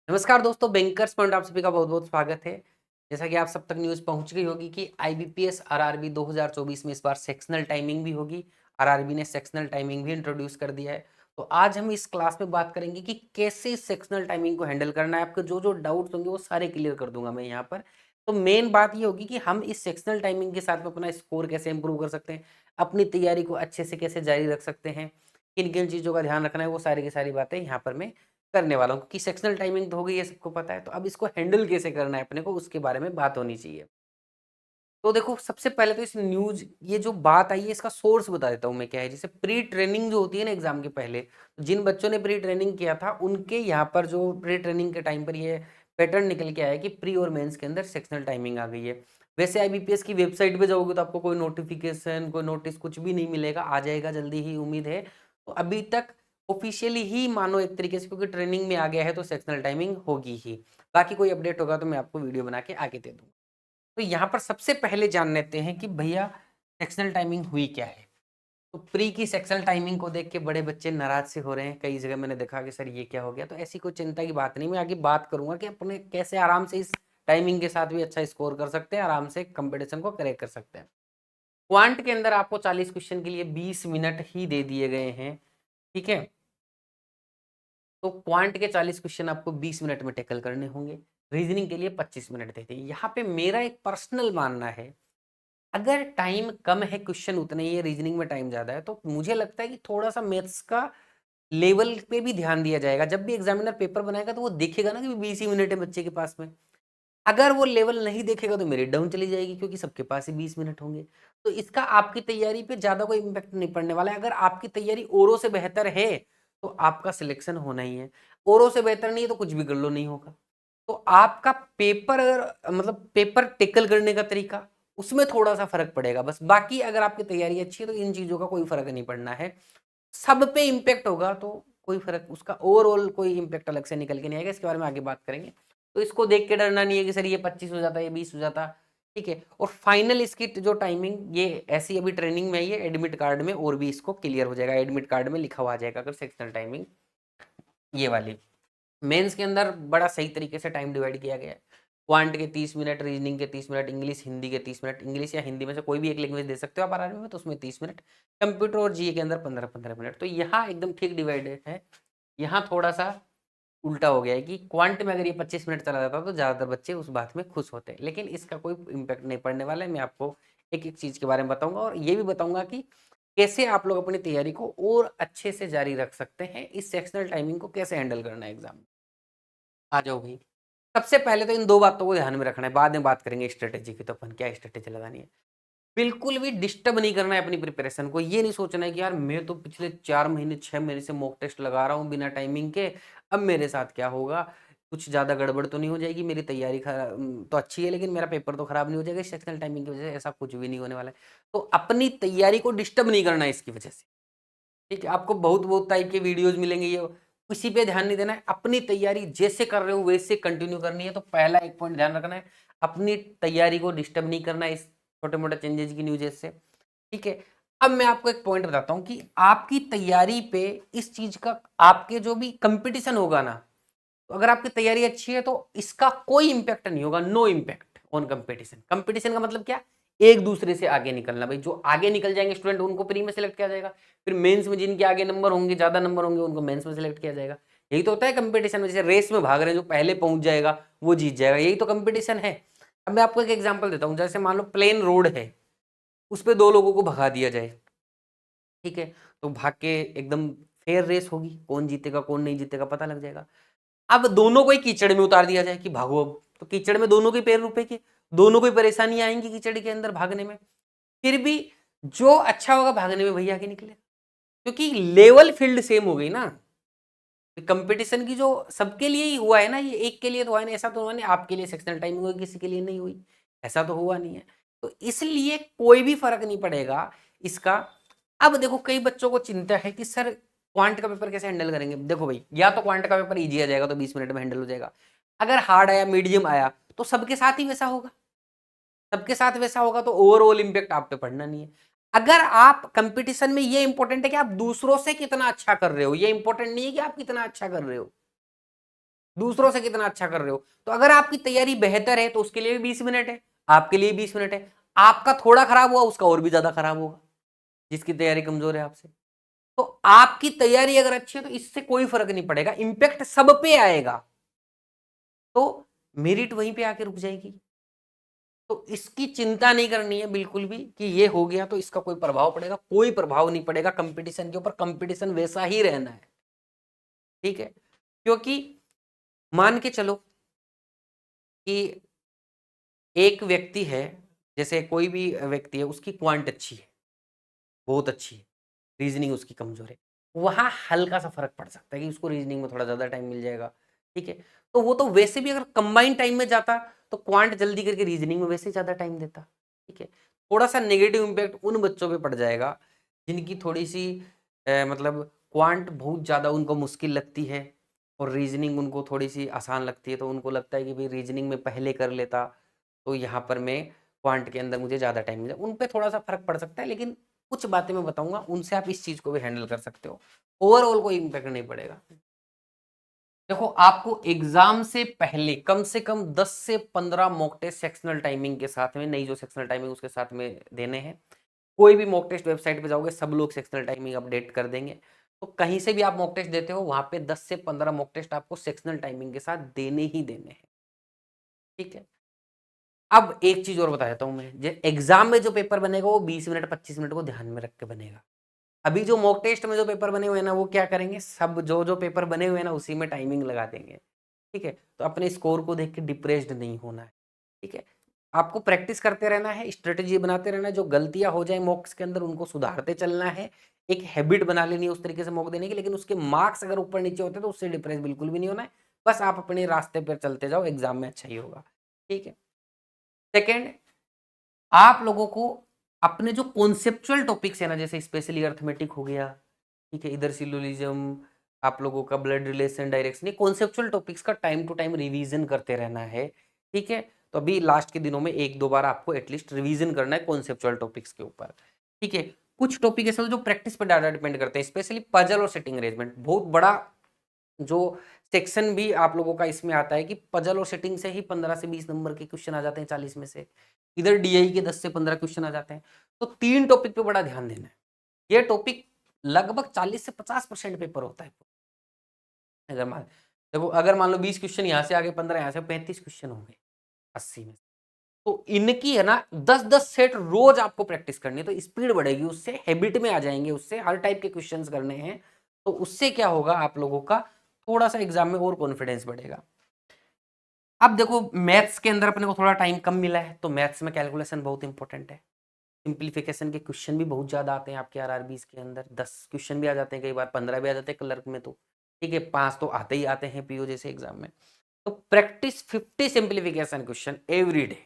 नमस्कार दोस्तों, bankers point आप सभी का बहुत-बहुत स्वागत है। जैसा कि आप सब तक न्यूज़ पहुँच गई होगी कि आईबीपीएस आरआरबी 2024 में इस बार सेक्शनल टाइमिंग भी होगी। आरआरबी ने सेक्शनल टाइमिंग भी इंट्रोड्यूस कर दिया है। तो आज हम इस क्लास में बात करेंगे कि कैसे इस सेक्शनल टाइमिंग को हैंडल करना है। आपके जो-जो डाउट्स होंगे वो सारे क्लियर कर दूँगा मैं यहाँ पर। तो मेन बात ये होगी कि हम इस सेक्शनल टाइमिंग के साथ में अपना स्कोर कैसे इम्प्रूव कर सकते हैं, अपनी तैयारी को अच्छे से कैसे जारी रख सकते हैं, किन-किन चीज़ों का ध्यान रखना है, वो सारी की सारी बातें यहाँ पर मैं करने वाला हूँ क्योंकि सेक्शनल टाइमिंग तो हो गई है, सबको पता है। तो अब इसको हैंडल कैसे करना है अपने को, उसके बारे में बात होनी चाहिए। तो देखो, सबसे पहले तो इस न्यूज़ ये जो बात आई है इसका सोर्स बता देता हूँ मैं क्या है। जैसे प्री ट्रेनिंग जो होती है ना एग्ज़ाम के पहले, जिन बच्चों ने प्री ट्रेनिंग किया था उनके यहाँ पर जो प्री ट्रेनिंग के टाइम पर ये पैटर्न निकल के आया है कि प्री और मेंस के अंदर सेक्शनल टाइमिंग आ गई है। वैसे आईबीपीएस की वेबसाइट पे जाओगे तो आपको कोई नोटिफ़िकेशन, कोई नोटिस कुछ भी नहीं मिलेगा, आ जाएगा जल्दी ही उम्मीद है। तो अभी तक ऑफ़िशियली ही मानो एक तरीके से, क्योंकि ट्रेनिंग में आ गया है तो सेक्शनल टाइमिंग होगी ही। बाकी कोई अपडेट होगा तो मैं आपको वीडियो बना के आगे दे दूँगा। तो यहाँ पर सबसे पहले जान लेते हैं कि भैया सेक्शनल टाइमिंग हुई क्या है। तो प्री की सेक्शनल टाइमिंग को देख के बड़े बच्चे नाराज से हो रहे हैं। कई जगह मैंने देखा कि सर ये क्या हो गया। तो ऐसी कोई चिंता की बात नहीं, मैं आगे बात करूंगा कि अपने कैसे आराम से इस टाइमिंग के साथ भी अच्छा स्कोर कर सकते हैं, आराम से कंपटीशन को क्रैक कर सकते हैं। क्वांट के अंदर आपको 40 क्वेश्चन के लिए 20 मिनट ही दे दिए गए हैं। ठीक है, तो क्वांट के 40 क्वेश्चन आपको 20 मिनट में टैकल करने होंगे। रीजनिंग के लिए 25 मिनट देते हैं। यहाँ पे मेरा एक पर्सनल मानना है, अगर टाइम कम है, क्वेश्चन उतने ही है, रीजनिंग में टाइम ज़्यादा है, तो मुझे लगता है कि थोड़ा-सा मैथ्स का लेवल पे भी ध्यान दिया जाएगा। जब भी एग्ज़ामिनर पेपर बनाएगा तो वो देखेगा ना कि 20 ही मिनट है बच्चे के पास में। अगर वो लेवल नहीं देखेगा तो मेरिट डाउन चली जाएगी, क्योंकि सबके पास ही 20 मिनट होंगे। तो इसका आपकी तैयारी पे ज़्यादा कोई इम्पैक्ट नहीं पड़ने वाला है। अगर आपकी तैयारी औरों से बेहतर है, तो आपका सिलेक्शन होना ही है। औरों से बेहतर नहीं है तो कुछ भी कर लो, नहीं होगा। तो आपका पेपर अगर मतलब पेपर टैकल करने का तरीका, उसमें थोड़ा-सा फ़र्क पड़ेगा बस। बाकी अगर आपकी तैयारी अच्छी है तो इन चीज़ों का कोई फ़र्क नहीं पड़ना है। सब पे इम्पैक्ट होगा तो कोई फ़र्क, उसका ओवरऑल कोई इम्पैक्ट अलग से निकल के नहीं आएगा। इसके बारे में आगे बात करेंगे। तो इसको देख के डरना नहीं है कि सर ये 25 हो जाता, ये 20 हो जाता, ठीक है। और फाइनल इसकी जो टाइमिंग ये ऐसी अभी ट्रेनिंग में ही है, एडमिट कार्ड में और भी इसको क्लियर हो जाएगा। एडमिट कार्ड में लिखा हुआ आ जाएगा अगर सेक्शनल टाइमिंग ये वाली। मेंस के अंदर बड़ा सही तरीके से टाइम डिवाइड किया गया है। क्वांट के 30 मिनट, रीजनिंग के 30 मिनट, इंग्लिश हिंदी के 30 मिनट, इंग्लिश या हिंदी में से कोई भी एक लैंग्वेज दे सकते हो आप आरआरबी में, तो उसमें 30 मिनट, कंप्यूटर और जीए के अंदर 15-15 मिनट। तो यहाँ एकदम ठीक डिवाइडेड है। यहाँ थोड़ा सा उल्टा हो गया है कि क्वांट में अगर ये 25 मिनट चला जाता तो ज़्यादातर बच्चे उस बात में खुश होते हैं, लेकिन इसका कोई इम्पैक्ट नहीं पड़ने वाला है। मैं आपको एक एक चीज़ के बारे में बताऊंगा और ये भी बताऊंगा कि कैसे आप लोग अपनी तैयारी को और अच्छे से जारी रख सकते हैं, इस सेक्शनल टाइमिंग को कैसे हैंडल करना है एग्जाम में। आ जाओ भाई। सबसे पहले तो इन 2 बातों को ध्यान में रखना है, बाद में बात करेंगे स्ट्रैटेजी की, तो अपन क्या स्ट्रैटेजी लगानी है। बिल्कुल भी डिस्टर्ब नहीं करना है अपनी प्रिपरेशन को। ये नहीं सोचना है कि यार मैं तो पिछले 4 महीने 6 महीने से मॉक टेस्ट लगा रहा हूँ बिना टाइमिंग के, अब मेरे साथ क्या होगा? कुछ ज़्यादा गड़बड़ तो नहीं हो जाएगी? मेरी तैयारी तो अच्छी है लेकिन मेरा पेपर तो खराब नहीं हो जाएगा सेक्शनल टाइमिंग की वजह से? ऐसा कुछ भी नहीं होने वाला है। तो अपनी तैयारी को डिस्टर्ब नहीं करना है इसकी वजह से। ठीक है, आपको बहुत-बहुत टाइप के वीडियोज़ मिलेंगे, ये किसी पे ध्यान नहीं देना है, अपनी तैयारी जैसे कर रहे हो वैसे कंटिन्यू करनी है। तो पहला एक पॉइंट ध्यान रखना है, अपनी तैयारी को डिस्टर्ब नहीं करना है इस छोटे-मोटे चेंजेज़ की न्यूज़ से, ठीक है। अब मैं आपको एक पॉइंट बताता हूँ कि आपकी तैयारी पे इस चीज़ का, आपके जो भी कॉम्पिटिशन होगा ना, तो अगर आपकी तैयारी अच्छी है तो इसका कोई इम्पैक्ट नहीं होगा, no impact on competition. Competition का मतलब क्या? एक दूसरे से आगे निकलना। भाई जो आगे निकल जाएंगे स्टूडेंट उनको प्री में सेलेक्ट किया जाएगा, फिर मेंस में जिनके आगे नंबर होंगे, ज्यादा नंबर होंगे, उनको मेंस में सेलेक्ट किया जाएगा। यही तो होता है कंपटीशन में। जैसे रेस में भाग रहे हैं, जो पहले पहुंच जाएगा वो जीत जाएगा, यही तो कंपटीशन है। अब मैं आपको एक एग्जाम्पल देता हूँ। जैसे मान लो प्लेन रोड है, उस पर 2 लोगों को भगा दिया जाए, ठीक है, तो भाग के एकदम फेयर रेस होगी, कौन जीतेगा कौन नहीं जीतेगा पता लग जाएगा। अब दोनों को ही कीचड़ में उतार दिया जाए कि भागो अब, तो कीचड़ में दोनों के पैर रुकेंगे, दोनों को ही परेशानी आएंगी कीचड़ के अंदर भागने में। फिर भी जो अच्छा होगा भागने में वही आगे निकले, क्योंकि लेवल फील्ड सेम हो गई ना। कंपटीशन की जो सबके लिए ही हुआ है ना, ये एक के लिए तो हुआ नहीं। ऐसा तो हुआ नहीं आपके लिए सेक्शनल टाइमिंग हुई किसी के लिए नहीं हुई, ऐसा तो हुआ नहीं है। तो इसलिए कोई भी फर्क नहीं पड़ेगा इसका। अब देखो, कई बच्चों को चिंता है कि सर क्वांट का पेपर कैसे हैंडल करेंगे। देखो भाई, या तो क्वांट का पेपर इजी आ जाएगा तो 20 मिनट में हैंडल हो जाएगा। अगर हार्ड आया, मीडियम आया, तो सबके साथ ही वैसा होगा। सबके साथ वैसा होगा तो ओवरऑल इंपैक्ट आप पे पड़ना नहीं है। अगर आप कंपटीशन में, ये इंपॉर्टेंट है कि आप दूसरों से कितना अच्छा कर रहे हो, ये इंपॉर्टेंट नहीं है कि आप कितना अच्छा कर रहे हो। दूसरों से कितना अच्छा कर रहे हो। तो अगर आपकी तैयारी बेहतर है तो उसके लिए भी 20 मिनट है, आपके लिए 20 मिनट है। आपका थोड़ा खराब हुआ, उसका और भी ज्यादा खराब होगा जिसकी तैयारी कमजोर है आपसे। तो आपकी तैयारी अगर अच्छी है तो इससे कोई फर्क नहीं पड़ेगा, इंपैक्ट सब पे आएगा। तो मेरिट वहीं पे आके रुक जाएगी। तो इसकी चिंता नहीं करनी है बिल्कुल भी कि ये हो गया तो इसका कोई प्रभाव पड़ेगा, कोई प्रभाव नहीं पड़ेगा कंपटीशन के ऊपर। कंपटीशन वैसा ही रहना है, ठीक है। क्योंकि मान के चलो कि एक व्यक्ति है, जैसे कोई भी व्यक्ति है, उसकी क्वांट अच्छी है, बहुत अच्छी है, रीजनिंग उसकी कमजोर है, वहां हल्का सा फर्क पड़ सकता है कि उसको रीजनिंग में थोड़ा ज्यादा टाइम मिल जाएगा, ठीक है। तो वो तो वैसे भी अगर कंबाइंड टाइम में जाता तो क्वांट जल्दी करके रीजनिंग में वैसे ही ज्यादा टाइम देता, ठीक है। थोड़ा सा नेगेटिव इंपैक्ट उन बच्चों पे पड़ जाएगा जिनकी थोड़ी सी मतलब क्वांट बहुत ज्यादा उनको मुश्किल लगती है और रीजनिंग उनको थोड़ी सी आसान लगती है। तो उनको लगता है कि भाई रीजनिंग में पहले कर लेता तो यहाँ पर मैं क्वांट के अंदर मुझे ज़्यादा टाइम मिले, उन पे थोड़ा सा फर्क पड़ सकता है। लेकिन कुछ बातें मैं बताऊंगा, उनसे आप इस चीज़ को भी हैंडल कर सकते हो, ओवरऑल कोई इम्पैक्ट नहीं पड़ेगा। देखो, आपको एग्जाम से पहले कम से कम 10 से 15 मॉक टेस्ट सेक्शनल टाइमिंग के साथ में, नई जो सेक्शनल टाइमिंग उसके साथ में देने हैं। कोई भी मॉक टेस्ट वेबसाइट पे जाओगे सब लोग सेक्शनल टाइमिंग अपडेट कर देंगे। तो कहीं से भी आप मॉक टेस्ट देते हो वहां पे 10 से 15 मॉक टेस्ट आपको सेक्शनल टाइमिंग के साथ देने ही देने हैं, ठीक है। अब एक चीज और बता देता हूं मैं, एग्जाम में जो पेपर बनेगा वो 20 मिनट 25 मिनट को ध्यान में रख के बनेगा। अभी जो मॉक टेस्ट में जो पेपर बने हुए हैं ना, वो क्या करेंगे, सब जो जो पेपर बने हुए हैं ना उसी में टाइमिंग लगा देंगे, ठीक है। तो अपने स्कोर को देख के डिप्रेस्ड नहीं होना है, ठीक है। आपको प्रैक्टिस करते रहना है, स्ट्रेटेजी बनाते रहना है, जो गलतियां हो जाए मॉक्स के अंदर उनको सुधारते चलना है। एक हैबिट बना लेनी है उस तरीके से मॉक देने की। लेकिन उसके मार्क्स अगर ऊपर नीचे होते तो उससे डिप्रेस बिल्कुल भी नहीं होना है। बस आप अपने रास्ते पर चलते जाओ, एग्जाम में अच्छा ही होगा, ठीक है। सेकेंड, आप लोगों को अपने जो कॉन्सेप्चुअल टॉपिक्स है ना, जैसे स्पेशली अर्थमेटिक हो गया, ठीक है, इधर सिलोजिज्म, आप लोगों का blood relation, direction, conceptual topics का टाइम टू टाइम रिवीजन करते रहना है, ठीक है। तो अभी लास्ट के दिनों में 1-2 बार आपको एटलीस्ट रिवीजन करना है कॉन्सेप्चुअल टॉपिक्स के ऊपर, ठीक है। कुछ टॉपिक ऐसे जो प्रैक्टिस पर ज्यादा डिपेंड करते हैं, स्पेशली पजल और सेटिंग अरेंजमेंट। बहुत बड़ा जो सेक्शन भी आप लोगों का इसमें आता है कि पजल और सेटिंग से ही 15 से 20 नंबर के क्वेश्चन आ जाते हैं 40 में से। इधर डीआई के 10 से 15 क्वेश्चन आ जाते हैं। तो 3 टॉपिक पे बड़ा ध्यान देना है। ये टॉपिक लगभग 40 से 50% पेपर होता है। अगर मान देखो, अगर मान लो 20 क्वेश्चन यहाँ से आगे, 15 यहाँ से, 35 क्वेश्चन होंगे 80 में। तो इनकी है ना 10-10 सेट रोज आपको प्रैक्टिस करनी है, तो स्पीड बढ़ेगी, उससे हैबिट में आ जाएंगे, उससे हर टाइप के क्वेश्चंस करने हैं। तो उससे क्या होगा, आप लोगों का थोड़ा सा एग्जाम में और कॉन्फिडेंस बढ़ेगा। अब देखो, मैथ्स के अंदर अपने को थोड़ा टाइम कम मिला है, तो मैथ्स में कैलकुलेशन बहुत इंपॉर्टेंट है। सिंप्लीफिकेशन के क्वेश्चन भी बहुत ज्यादा आते हैं आपके आरआरबीज के अंदर। 10 क्वेश्चन भी आ जाते हैं, कई बार 15 भी आ जाते हैं क्लर्क में, तो ठीक है, 5 तो आते ही आते हैं पीओ जैसे एग्जाम में। तो practice 50 simplification question every day,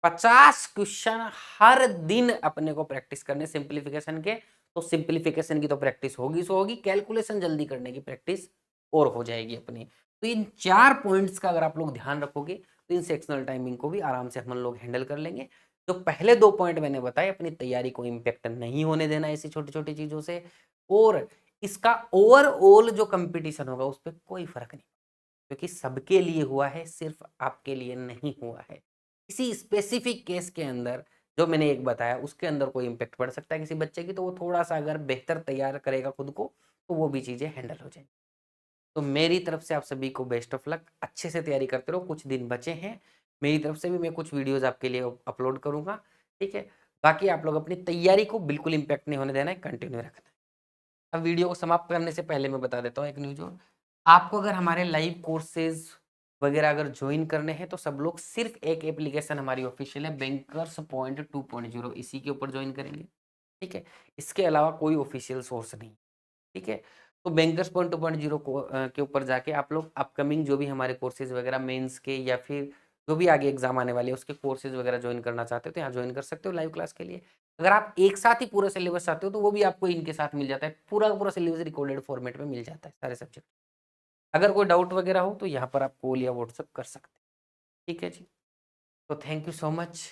50 question हर दिन अपने को प्रैक्टिस करने सिंप्लीफिकेशन के। तो सिंप्लीफिकेशन की तो प्रैक्टिस होगी सो होगी, कैलकुलेशन जल्दी करने की प्रैक्टिस और हो जाएगी अपनी। तो इन 4 पॉइंट्स का अगर आप लोग ध्यान रखोगे तो इन सेक्शनल टाइमिंग को भी आराम से हम लोग हैंडल कर लेंगे। जो पहले 2 पॉइंट मैंने बताए, अपनी तैयारी को इम्पेक्ट नहीं होने देना ऐसी छोटी छोटी चीजों से, और इसका ओवरऑल जो कंपटीशन होगा उस पर कोई फर्क नहीं, क्योंकि सबके लिए हुआ है, सिर्फ आपके लिए नहीं हुआ है। किसी स्पेसिफिक केस के अंदर जो मैंने एक बताया उसके अंदर कोई इम्पेक्ट पड़ सकता है किसी बच्चे की, तो वो थोड़ा सा अगर बेहतर तैयार करेगा खुद को तो वो भी चीजें हैंडल हो जाएंगी। तो मेरी तरफ से आप सभी को बेस्ट ऑफ लक, अच्छे से तैयारी करते रहो। कुछ दिन बचे हैं, मेरी तरफ से भी मैं कुछ वीडियोज आपके लिए अपलोड करूंगा, ठीक है। बाकी आप लोग अपनी तैयारी को बिल्कुल इम्पैक्ट नहीं होने देना है, कंटिन्यू रखना है। अब वीडियो को समाप्त करने से पहले मैं बता देता हूँ एक न्यूज और, आपको अगर हमारे लाइव कोर्सेज वगैरह अगर ज्वाइन करने हैं तो सब लोग सिर्फ एक एप्लीकेशन हमारी ऑफिशियल है, बैंकर्स पॉइंट 2.0, इसी के ऊपर ज्वाइन करेंगे, ठीक है। इसके अलावा कोई ऑफिशियल सोर्स नहीं, ठीक है। तो बैंकर्स पॉइंट 2.0 के ऊपर जाके आप लोग अपकमिंग जो भी हमारे कोर्सेज वगैरह मेंस के या फिर जो भी आगे एग्जाम आने वाले हैं उसके कोर्सेज वगैरह ज्वाइन करना चाहते हो तो यहाँ ज्वाइन कर सकते हो लाइव क्लास के लिए। अगर आप एक साथ ही पूरा सिलेबस चाहते हो तो वो भी आपको इनके साथ मिल जाता है, पूरा का पूरा सिलेबस रिकॉर्डेड फॉर्मेट में मिल जाता है सारे सब्जेक्ट। अगर कोई डाउट वगैरह हो तो यहाँ पर आप कॉल या व्हाट्सअप कर सकते हैं, ठीक है जी। तो थैंक यू सो मच।